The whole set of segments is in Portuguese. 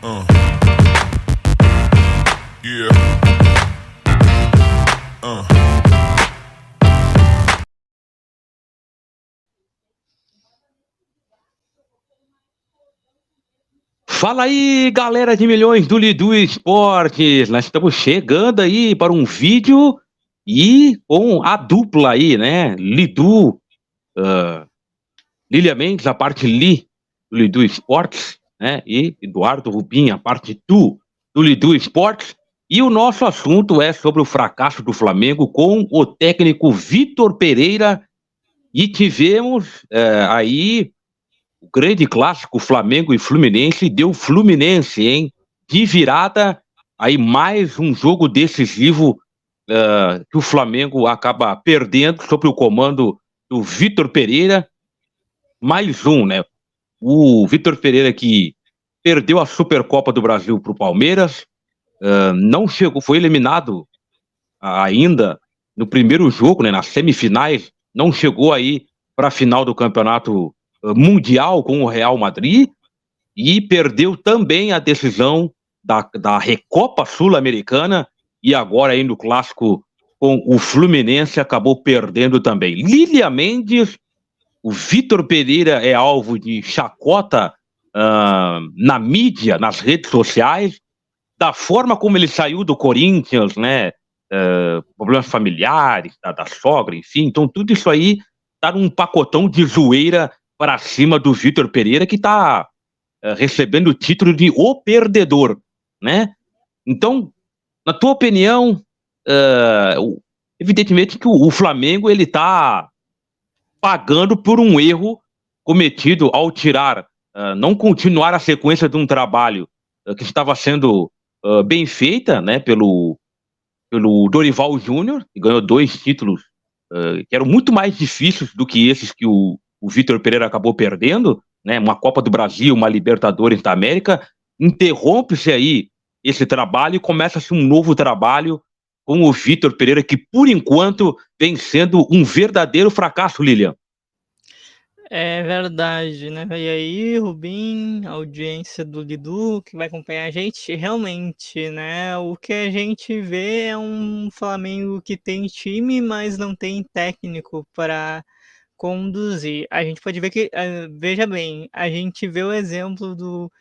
Uh. Yeah. Uh. Fala aí, galera de milhões do Lidu Esportes. Nós estamos chegando aí para um vídeo e com a dupla aí, né? Lidu, Lília Mendes, a parte Li do Lidu Esportes, né? E Eduardo Rubim, a parte do Lidu Esportes. E o nosso assunto é sobre o fracasso do Flamengo com o técnico Vitor Pereira. E tivemos aí o grande clássico Flamengo e Fluminense, deu Fluminense, hein? De virada, aí mais um jogo decisivo que o Flamengo acaba perdendo sob o comando do Vitor Pereira. Mais um, né? O Vitor Pereira que perdeu a Supercopa do Brasil para o Palmeiras, não chegou, foi eliminado ainda no primeiro jogo, né? Nas semifinais, não chegou aí para a final do campeonato mundial com o Real Madrid e perdeu também a decisão da Recopa Sul-Americana e agora aí no clássico com o Fluminense acabou perdendo também. Lília Mendes, o Vitor Pereira é alvo de chacota na mídia, nas redes sociais, da forma como ele saiu do Corinthians, né? Problemas familiares, da sogra, enfim. Então tudo isso aí tá num pacotão de zoeira para cima do Vitor Pereira, que tá recebendo o título de o perdedor, né? Então, na tua opinião, evidentemente que o Flamengo ele está pagando por um erro cometido ao tirar, não continuar a sequência de um trabalho que estava sendo bem feita, né, pelo Dorival Júnior, que ganhou 2 títulos que eram muito mais difíceis do que esses que o Vitor Pereira acabou perdendo, né? Uma Copa do Brasil, uma Libertadores da América. Interrompe-se aí esse trabalho e começa-se um novo trabalho com o Vitor Pereira, que por enquanto vem sendo um verdadeiro fracasso, Lilian. É verdade, né? E aí, Rubim, audiência do Lidu, que vai acompanhar a gente, realmente, né? O que a gente vê é um Flamengo que tem time, mas não tem técnico para conduzir. A gente pode ver que, veja bem, a gente vê o exemplo do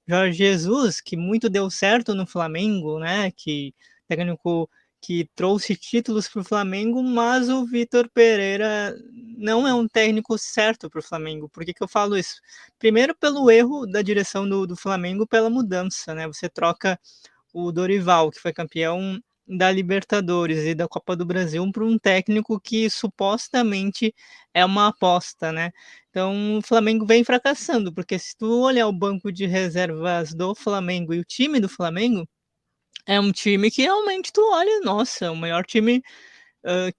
Jorge Jesus, que muito deu certo no Flamengo, né? Que técnico que trouxe títulos para o Flamengo, mas o Vitor Pereira não é um técnico certo para o Flamengo. Por que eu falo isso? Primeiro, pelo erro da direção do Flamengo, pela mudança, né? Você troca o Dorival, que foi campeão da Libertadores e da Copa do Brasil, para um técnico que supostamente é uma aposta, né? Então o Flamengo vem fracassando, porque se tu olhar o banco de reservas do Flamengo e o time do Flamengo, é um time que realmente tu olha, nossa, o maior time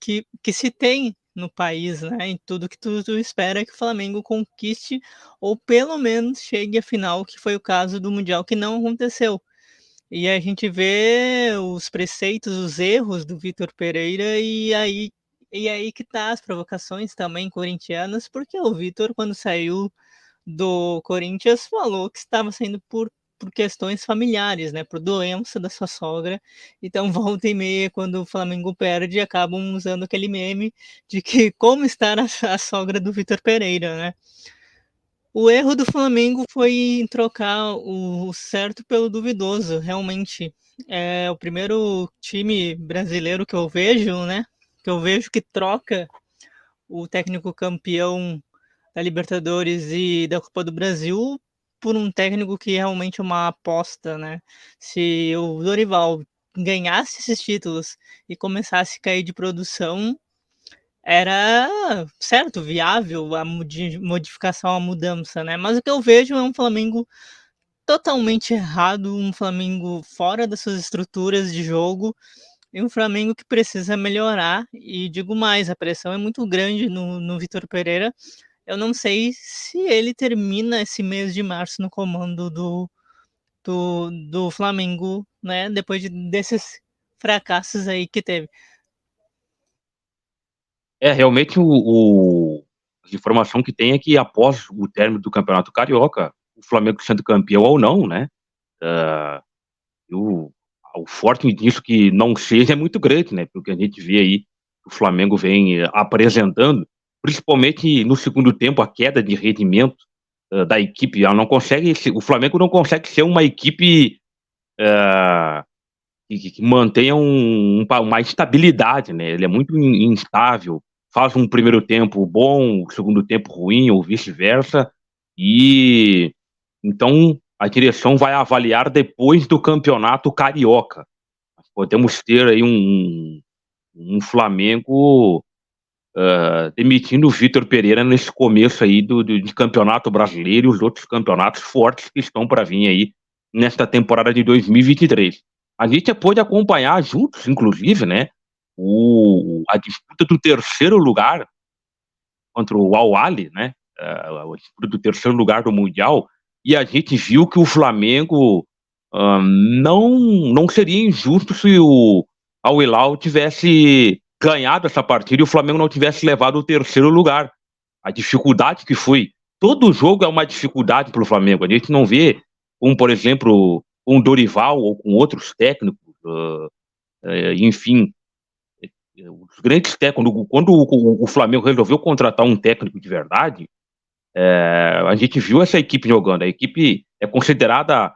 que se tem no país, né? Em tudo que tu espera é que o Flamengo conquiste ou pelo menos chegue à final, que foi o caso do Mundial, que não aconteceu. E a gente vê os preceitos, os erros do Vitor Pereira e aí que tá as provocações também corintianas, porque o Vitor, quando saiu do Corinthians, falou que estava saindo por questões familiares, né, por doença da sua sogra. Então, volta e meia, quando o Flamengo perde, acabam usando aquele meme de que como está a sogra do Vitor Pereira, né? O erro do Flamengo foi em trocar o certo pelo duvidoso, realmente. É o primeiro time brasileiro que eu vejo, né? Que eu vejo que troca o técnico campeão da Libertadores e da Copa do Brasil por um técnico que realmente é uma aposta, né? Se o Dorival ganhasse esses títulos e começasse a cair de produção, era certo, viável a modificação, a mudança, né? Mas o que eu vejo é um Flamengo totalmente errado, um Flamengo fora das suas estruturas de jogo e um Flamengo que precisa melhorar. E digo mais, a pressão é muito grande no Vitor Pereira. Eu não sei se ele termina esse mês de março no comando do Flamengo, né? Depois desses fracassos aí que teve. Realmente a informação que tem é que após o término do Campeonato Carioca, o Flamengo sendo campeão ou não, né? E o forte disso que não seja é muito grande, né? Porque a gente vê aí o Flamengo vem apresentando, principalmente no segundo tempo, a queda de rendimento da equipe. Ela não consegue, o Flamengo não consegue ser uma equipe que mantenha uma estabilidade, né? Ele é muito instável, faz um primeiro tempo bom, um segundo tempo ruim, ou vice-versa, e então a direção vai avaliar depois do campeonato carioca. Podemos ter aí um Flamengo demitindo o Vitor Pereira nesse começo aí de campeonato brasileiro e os outros campeonatos fortes que estão para vir aí nesta temporada de 2023. A gente pôde acompanhar juntos, inclusive, né, a disputa do terceiro lugar contra o Al-Ahly, né, a disputa do terceiro lugar do Mundial, e a gente viu que o Flamengo não seria injusto se o Al Hilal tivesse ganhado essa partida e o Flamengo não tivesse levado o terceiro lugar. A dificuldade que foi. Todo jogo é uma dificuldade para o Flamengo. A gente não vê, como por exemplo, com o Dorival ou com outros técnicos, enfim, os grandes técnicos. Quando o Flamengo resolveu contratar um técnico de verdade, a gente viu essa equipe jogando. A equipe é considerada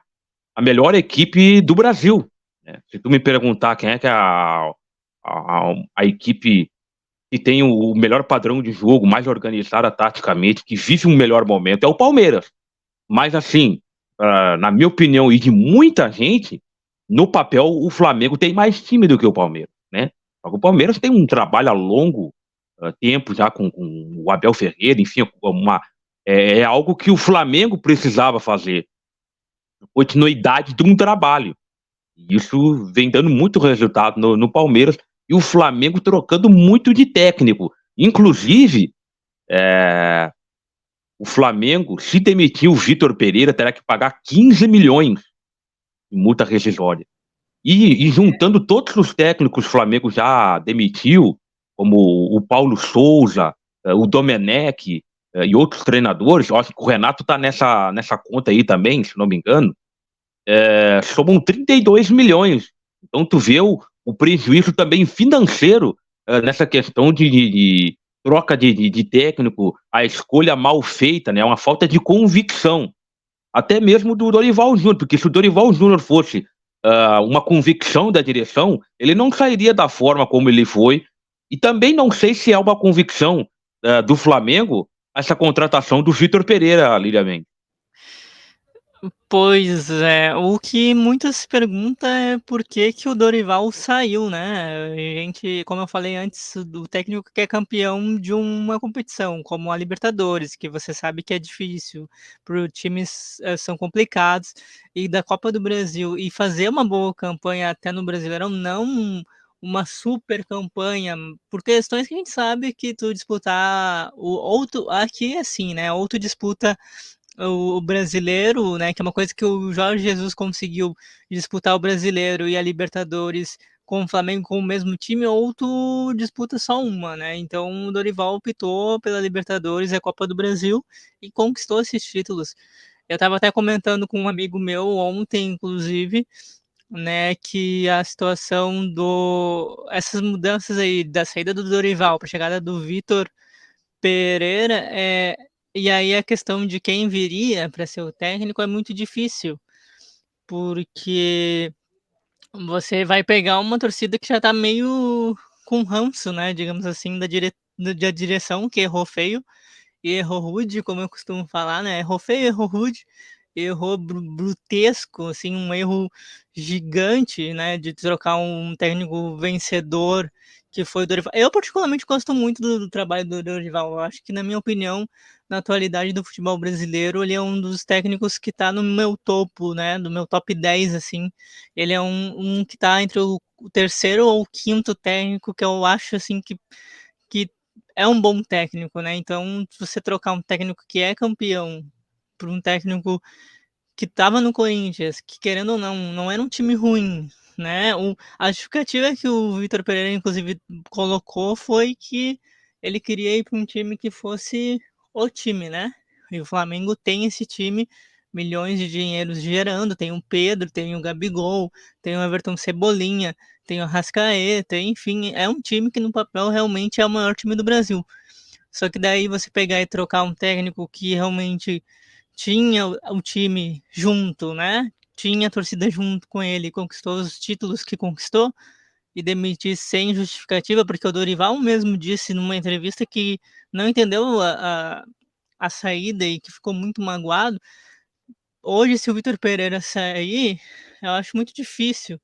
a melhor equipe do Brasil, né? Se tu me perguntar quem é que é a equipe que tem o melhor padrão de jogo, mais organizada taticamente, que vive um melhor momento, é o Palmeiras. Mas assim, na minha opinião e de muita gente, no papel o Flamengo tem mais time do que o Palmeiras, né? O Palmeiras tem um trabalho a longo tempo já com o Abel Ferreira, enfim, é algo que o Flamengo precisava fazer, continuidade de um trabalho. E isso vem dando muito resultado no Palmeiras e o Flamengo trocando muito de técnico. Inclusive, o Flamengo, se demitir o Vitor Pereira, terá que pagar 15 milhões de multa rescisória. E juntando todos os técnicos que o Flamengo já demitiu, como o Paulo Souza, o Domenech e outros treinadores, acho que o Renato está nessa conta aí também, se não me engano, somam 32 milhões. Então tu vê o prejuízo também financeiro nessa questão de troca de técnico, a escolha mal feita, né? Uma falta de convicção. Até mesmo do Dorival Júnior, porque se o Dorival Júnior fosse uma convicção da direção, ele não sairia da forma como ele foi. E também não sei se é uma convicção do Flamengo essa contratação do Vitor Pereira, Lília Mendes. Pois é, o que muito se pergunta é por que que o Dorival saiu, né? A gente, como eu falei antes, do técnico que é campeão de uma competição, como a Libertadores, que você sabe que é difícil, para times são complicados, e da Copa do Brasil, e fazer uma boa campanha até no Brasileirão, não uma super campanha, por questões que a gente sabe que tu disputar o outro aqui é assim, né? Ou tu disputa o brasileiro, né, que é uma coisa que o Jorge Jesus conseguiu disputar o brasileiro e a Libertadores com o Flamengo com o mesmo time, ou tu disputa só uma, né? Então o Dorival optou pela Libertadores e a Copa do Brasil e conquistou esses títulos. Eu estava até comentando com um amigo meu ontem, inclusive, né, que a situação essas mudanças aí da saída do Dorival para a chegada do Vitor Pereira, e aí a questão de quem viria para ser o técnico é muito difícil, porque você vai pegar uma torcida que já tá meio com ranço, né, digamos assim, da direção, que errou feio e errou rude, como eu costumo falar, né, errou feio, errou rude, errou brutesco, assim, um erro gigante, né, de trocar um técnico vencedor que foi o Dorival. Eu particularmente gosto muito do trabalho do Dorival. Eu acho que, na minha opinião, na atualidade do futebol brasileiro, ele é um dos técnicos que está no meu topo, né, no meu top 10, assim. Ele é um que está entre o terceiro ou o quinto técnico que eu acho, assim, que é um bom técnico, né? Então, se você trocar um técnico que é campeão por um técnico que estava no Corinthians, que querendo ou não era um time ruim, né? A justificativa que o Vitor Pereira, inclusive, colocou foi que ele queria ir para um time que fosse o time, né? E o Flamengo tem esse time milhões de dinheiros gerando, tem o Pedro, tem o Gabigol, tem o Everton Cebolinha, tem o Arrascaeta, enfim, é um time que no papel realmente é o maior time do Brasil. Só que daí você pegar e trocar um técnico que realmente tinha o time junto, né? Tinha a torcida junto com ele, conquistou os títulos que conquistou, e demitir sem justificativa, porque o Dorival mesmo disse numa entrevista que não entendeu a saída e que ficou muito magoado. Hoje, se o Vitor Pereira sair, eu acho muito difícil,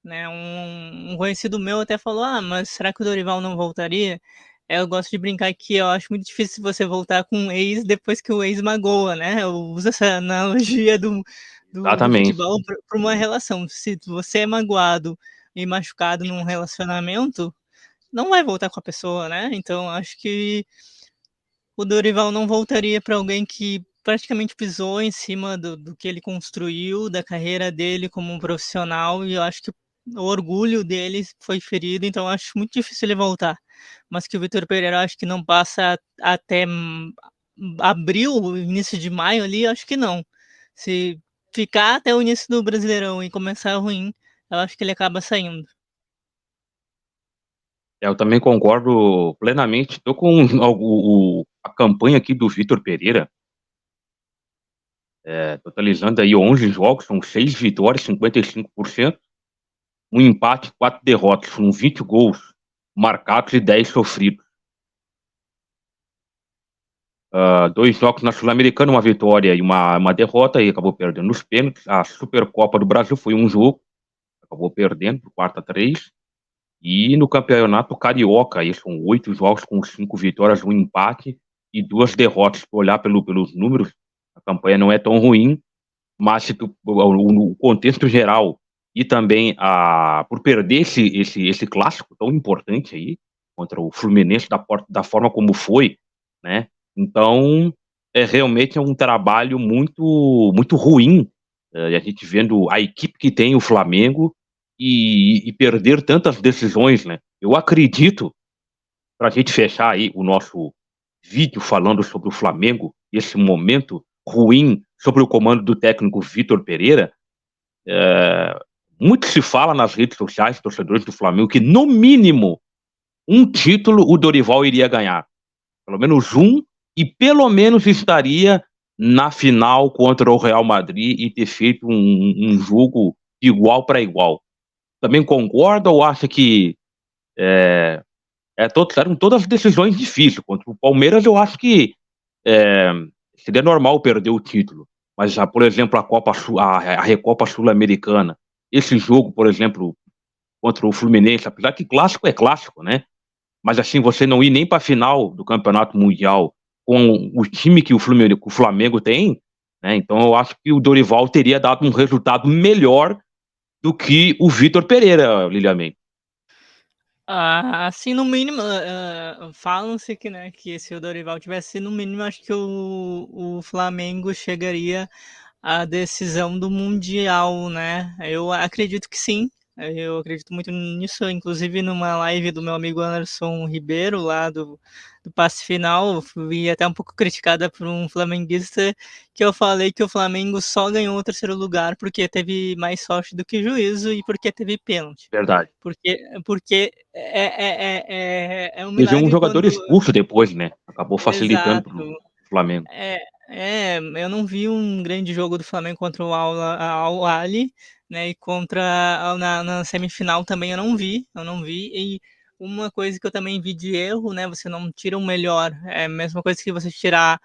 né? Um conhecido meu até falou: ah, mas será que o Dorival não voltaria? Eu gosto de brincar que eu acho muito difícil você voltar com um ex depois que o ex magoa, né? Eu uso essa analogia do Exatamente. futebol para uma relação. Se você é magoado e machucado num relacionamento, não vai voltar com a pessoa, né? Então acho que o Dorival não voltaria para alguém que praticamente pisou em cima do que ele construiu, da carreira dele como um profissional, e eu acho que o orgulho dele foi ferido, então eu acho muito difícil ele voltar. Mas que o Vitor Pereira acho que não passa até abril, início de maio ali, acho que não. Se ficar até o início do Brasileirão e começar ruim, eu acho que ele acaba saindo. Eu também concordo plenamente. Estou com a campanha aqui do Vitor Pereira, totalizando aí 11 jogos, são 6 vitórias, 55%, um empate, 4 derrotas, com 20 gols marcados e 10 sofridos. 2 jogos na Sul-Americana, uma vitória e uma derrota, e acabou perdendo nos pênaltis. A Supercopa do Brasil foi um jogo, acabou perdendo por 4-3. E no Campeonato Carioca, aí são 8 jogos com 5 vitórias, um empate e 2 derrotas. Se tu olhar pelos números, a campanha não é tão ruim, mas se tu, o contexto geral e também por perder esse clássico tão importante aí, contra o Fluminense, da forma como foi, né? Então, realmente é um trabalho muito ruim, a gente vendo a equipe que tem o Flamengo e perder tantas decisões, né? Eu acredito, para a gente fechar aí o nosso vídeo falando sobre o Flamengo, esse momento ruim sobre o comando do técnico Vitor Pereira, muito se fala nas redes sociais, torcedores do Flamengo, que no mínimo um título o Dorival iria ganhar. Pelo menos um, e pelo menos estaria na final contra o Real Madrid e ter feito um jogo igual para igual. Também concorda ou acha que eram todas decisões difíceis? Contra o Palmeiras, eu acho que é, seria normal perder o título. Mas, por exemplo, a Recopa Sul-Americana, esse jogo, por exemplo, contra o Fluminense, apesar que clássico é clássico, né? Mas assim, você não ir nem para a final do Campeonato Mundial com o time que o Flamengo tem, né? Então eu acho que o Dorival teria dado um resultado melhor do que o Vitor Pereira, Lilian. Ah, assim, no mínimo, falam-se que, né, que se o Dorival tivesse, no mínimo, acho que o Flamengo chegaria à decisão do Mundial, né? Eu acredito que sim. Eu acredito muito nisso, inclusive numa live do meu amigo Anderson Ribeiro, lá do Passe Final, fui até um pouco criticada por um flamenguista, que eu falei que o Flamengo só ganhou o terceiro lugar porque teve mais sorte do que juízo e porque teve pênalti. Verdade. Porque é um Teve um milagre jogador quando. expulso depois, né? Acabou facilitando Exato. pro Flamengo. Eu não vi um grande jogo do Flamengo contra o Al Ahly, né? E na semifinal também eu não vi. E uma coisa que eu também vi de erro, né? Você não tira o melhor. É a mesma coisa que você tirar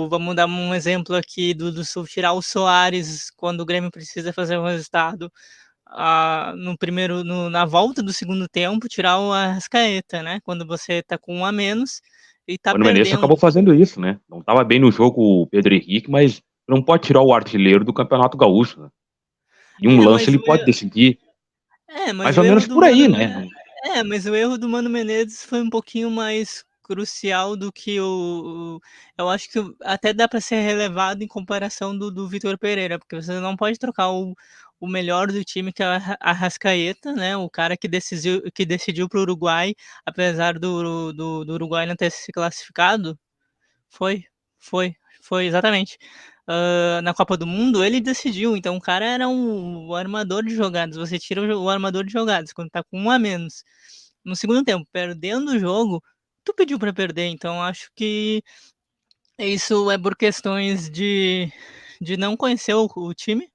vamos dar um exemplo aqui do Sul, tirar o Soares quando o Grêmio precisa fazer um resultado. Na volta do segundo tempo, tirar o Arrascaeta, né? Quando você tá com um a menos e O tá Mano Menezes perdendo. acabou fazendo isso, né? Não estava bem no jogo o Pedro Henrique, mas não pode tirar o artilheiro do Campeonato Gaúcho, né? E um É, lance mas ele o pode decidir. mas Mais o ou erro menos do por aí, né? Mas o erro do Mano Menezes foi um pouquinho mais crucial do que eu acho que até dá para ser relevado em comparação do Vitor Pereira, porque você não pode trocar o melhor do time, que é a Arrascaeta, né? O cara que decidiu para o Uruguai, apesar do Uruguai não ter se classificado. Foi, foi, foi, exatamente. na Copa do Mundo, ele decidiu. Então o cara era o armador de jogadas. Você tira o armador de jogadas quando tá com 1 a menos. No segundo tempo, perdendo o jogo, tu pediu para perder. Então acho que isso é por questões de não conhecer o time.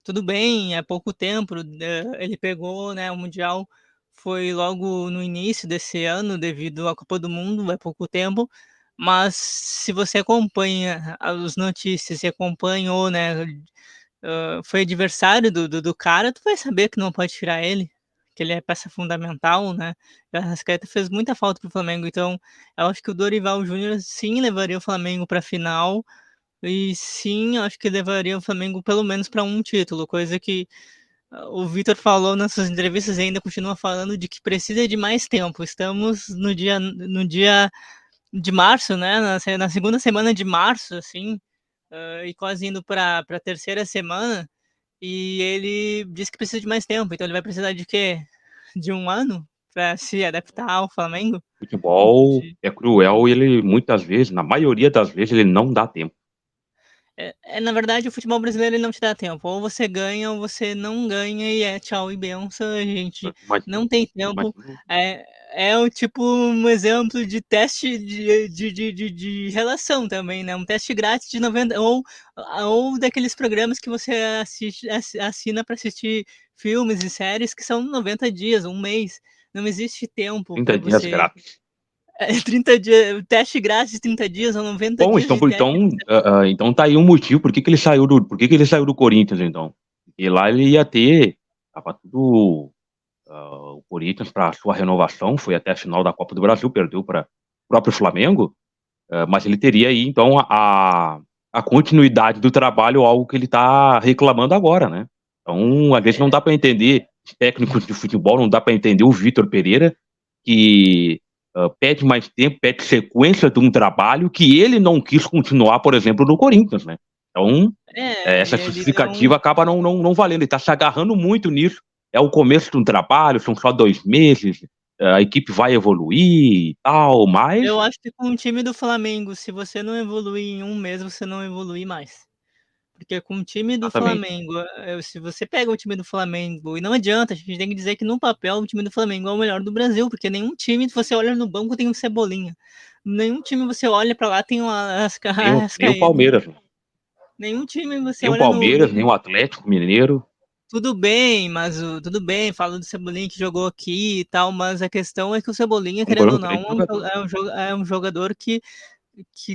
Tudo bem, é pouco tempo, ele pegou, né, o Mundial foi logo no início desse ano, devido à Copa do Mundo, é pouco tempo, mas se você acompanha as notícias e acompanhou, né, foi adversário do cara, tu vai saber que não pode tirar ele, que ele é peça fundamental, né. O Arrascaeta fez muita falta para o Flamengo, então eu acho que o Dorival Júnior sim levaria o Flamengo para a final, e sim, acho que levaria o Flamengo pelo menos para um título, coisa que o Vitor falou nas suas entrevistas e ainda continua falando de que precisa de mais tempo. Estamos no dia de março, né? Na segunda semana de março, assim, e quase indo para a terceira semana. E ele disse que precisa de mais tempo. Então ele vai precisar de quê? De 1 ano para se adaptar ao Flamengo? Futebol De é cruel e ele muitas vezes, na maioria das vezes, ele não dá tempo. Na verdade, o futebol brasileiro ele não te dá tempo. Ou você ganha ou você não ganha e é tchau e benção. A gente Imagino, não tem tempo. imagino. É o tipo um exemplo de teste de relação também, né? Um teste grátis de 90 ou daqueles programas que você assina para assistir filmes e séries que são 90 dias, um mês. Não existe tempo 30 para dias você. grátis. 30 dias, teste grátis de 30 dias ou 90 Bom, dias então, de teste. então tá aí um motivo por que ele saiu do Corinthians, então. Porque lá ele ia ter, tava tudo, o Corinthians para sua renovação, foi até a final da Copa do Brasil, perdeu para o próprio Flamengo, mas ele teria aí, então, a continuidade do trabalho, algo que ele tá reclamando agora, né? Então, às vezes não dá para entender os técnicos de futebol, não dá para entender o Vitor Pereira, que pede mais tempo, pede sequência de um trabalho que ele não quis continuar, por exemplo, no Corinthians, né? Então, essa Ele não. justificativa acaba não valendo. Ele está se agarrando muito nisso. É o começo de um trabalho, são só 2 meses, a equipe vai evoluir e tal, mas Eu acho que com o time do Flamengo, se você não evoluir em 1 mês, você não evolui mais. Porque com o time do exatamente. Flamengo, se você pega o time do Flamengo, e não adianta, a gente tem que dizer que no papel o time do Flamengo é o melhor do Brasil, porque nenhum time, se você olha no banco, tem um Cebolinha. Nenhum time você olha pra lá tem um Nem o Arrascaeta. Palmeiras, né? Nenhum time você Nem o olha Palmeiras, nem o Atlético Mineiro. Tudo bem, mas tudo bem, falo do Cebolinha que jogou aqui e tal, mas a questão é que o Cebolinha, É querendo um ou não, grande jogador. é um jogador que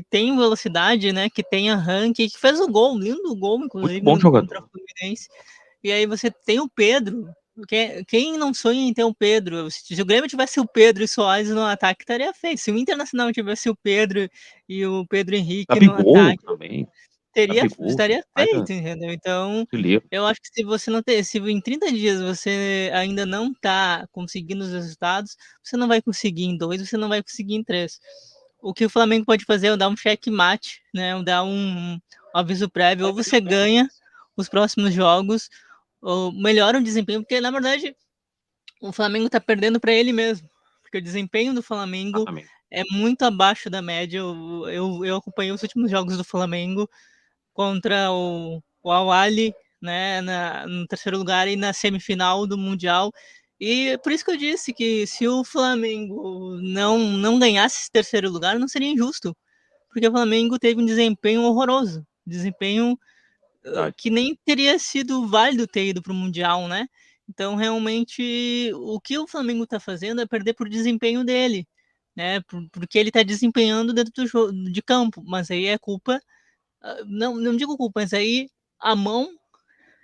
tem velocidade, né, que tem arranque, que fez o gol, lindo gol, Muito inclusive, bom contra o jogador. Fluminense. E aí você tem o Pedro, quem não sonha em ter o Pedro? Se o Grêmio tivesse o Pedro e o Soares no ataque, estaria feio. Se o Internacional tivesse o Pedro e o Pedro Henrique no Gabigol ataque, também. Gabigol, estaria baita feito, entendeu? Então, artilheiro. eu acho que se em 30 dias você ainda não tá conseguindo os resultados, você não vai conseguir em 2, você não vai conseguir em 3. O que o Flamengo pode fazer é dar um checkmate, né? Dar um aviso prévio, ou você ganha os próximos jogos, ou melhora o desempenho, porque na verdade o Flamengo tá perdendo para ele mesmo, porque o desempenho do Flamengo Exatamente. é muito abaixo da média. Eu acompanhei os últimos jogos do Flamengo contra o Al-Ahly, né, no terceiro lugar e na semifinal do Mundial. E por isso que eu disse que se o Flamengo não ganhasse esse terceiro lugar, não seria injusto, porque o Flamengo teve um desempenho horroroso, desempenho Verdade. que nem teria sido válido ter ido para o Mundial, né? Então, realmente, o que o Flamengo está fazendo é perder por desempenho dele, né? Porque ele está desempenhando dentro do jogo de campo, mas aí é culpa, não digo culpa, mas aí a mão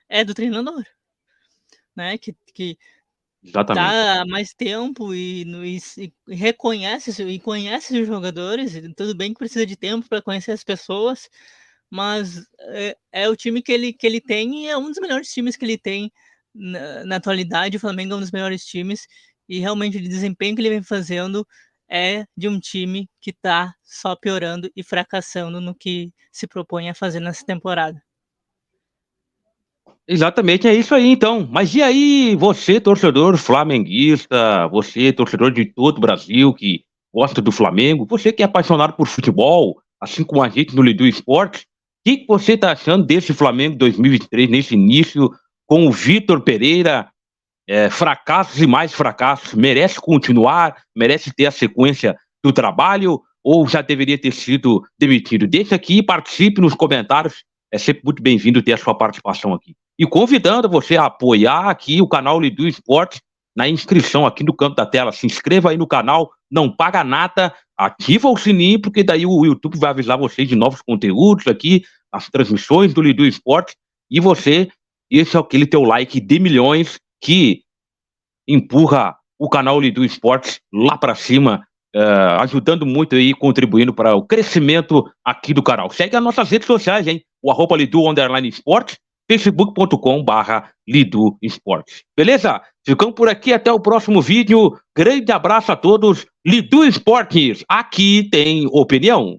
é do treinador, né? Que Exatamente. tá há mais tempo e reconhece e conhece os jogadores. E tudo bem que precisa de tempo para conhecer as pessoas, mas é o time que ele tem e é um dos melhores times que ele tem na atualidade. O Flamengo é um dos melhores times e realmente o desempenho que ele vem fazendo é de um time que tá só piorando e fracassando no que se propõe a fazer nessa temporada. Exatamente, é isso aí então. Mas e aí, você, torcedor flamenguista, você, torcedor de todo o Brasil que gosta do Flamengo, você que é apaixonado por futebol, assim como a gente no Lidu Esporte, que você está achando desse Flamengo 2023, nesse início, com o Vitor Pereira? Fracassos e mais fracassos, merece continuar, merece ter a sequência do trabalho ou já deveria ter sido demitido? Deixa aqui e participe nos comentários, é sempre muito bem-vindo ter a sua participação aqui. E convidando você a apoiar aqui o canal Lidu Esportes na inscrição aqui no canto da tela. Se inscreva aí no canal, não paga nada, ativa o sininho, porque daí o YouTube vai avisar vocês de novos conteúdos aqui, as transmissões do Lidu Esportes, e você, esse é aquele teu like de milhões que empurra o canal Lidu Esportes lá para cima, ajudando muito aí, contribuindo para o crescimento aqui do canal. Segue as nossas redes sociais, hein? O @Lidu_Esportes, facebook.com/Lidu Esportes. Beleza? Ficamos por aqui, até o próximo vídeo. Grande abraço a todos. Lidu Esportes, aqui tem opinião.